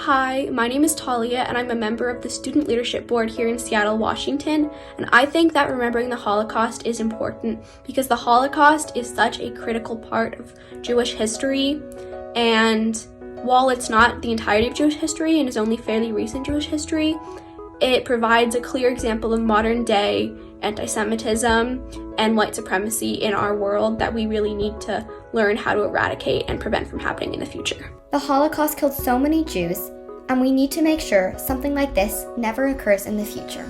Hi, my name is Talia, and I'm a member of the Student Leadership Board here in Seattle, Washington, and I think that remembering the Holocaust is important because the Holocaust is such a critical part of Jewish history, and while it's not the entirety of Jewish history and is only fairly recent Jewish history, it provides a clear example of modern-day anti-Semitism and white supremacy in our world that we really need to learn how to eradicate and prevent from happening in the future. The Holocaust killed so many Jews, and we need to make sure something like this never occurs in the future.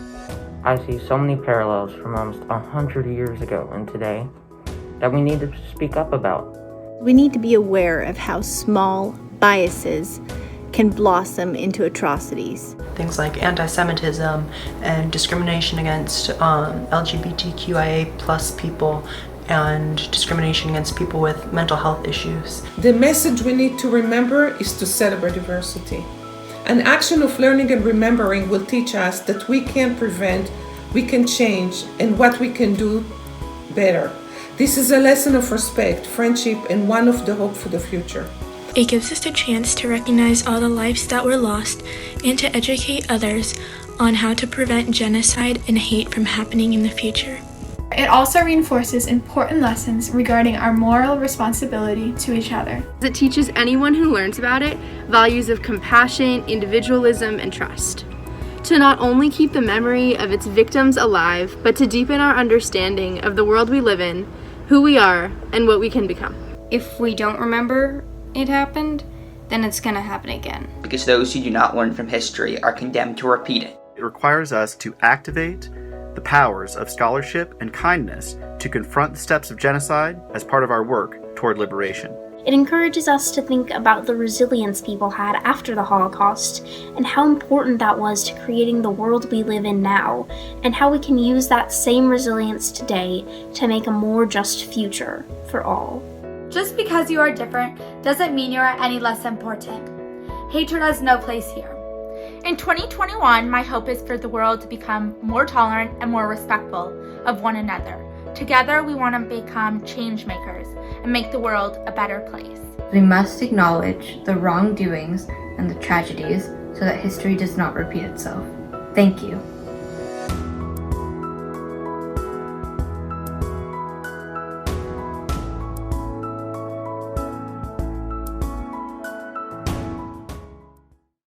I see so many parallels from almost 100 years ago and today that we need to speak up about. We need to be aware of how small biases can blossom into atrocities. Things like anti-Semitism and discrimination against LGBTQIA plus people and discrimination against people with mental health issues. The message we need to remember is to celebrate diversity. An action of learning and remembering will teach us that we can prevent, we can change, and what we can do better. This is a lesson of respect, friendship, and one of the hope for the future. It gives us a chance to recognize all the lives that were lost and to educate others on how to prevent genocide and hate from happening in the future. It also reinforces important lessons regarding our moral responsibility to each other. It teaches anyone who learns about it values of compassion, individualism, and trust. To not only keep the memory of its victims alive, but to deepen our understanding of the world we live in, who we are, and what we can become. If we don't remember it happened, then it's going to happen again. Because those who do not learn from history are condemned to repeat it. It requires us to activate the powers of scholarship and kindness to confront the steps of genocide as part of our work toward liberation. It encourages us to think about the resilience people had after the Holocaust and how important that was to creating the world we live in now, and how we can use that same resilience today to make a more just future for all. Just because you are different doesn't mean you are any less important. Hatred has no place here. In 2021, my hope is for the world to become more tolerant and more respectful of one another. Together, we want to become change makers and make the world a better place. We must acknowledge the wrongdoings and the tragedies so that history does not repeat itself. Thank you.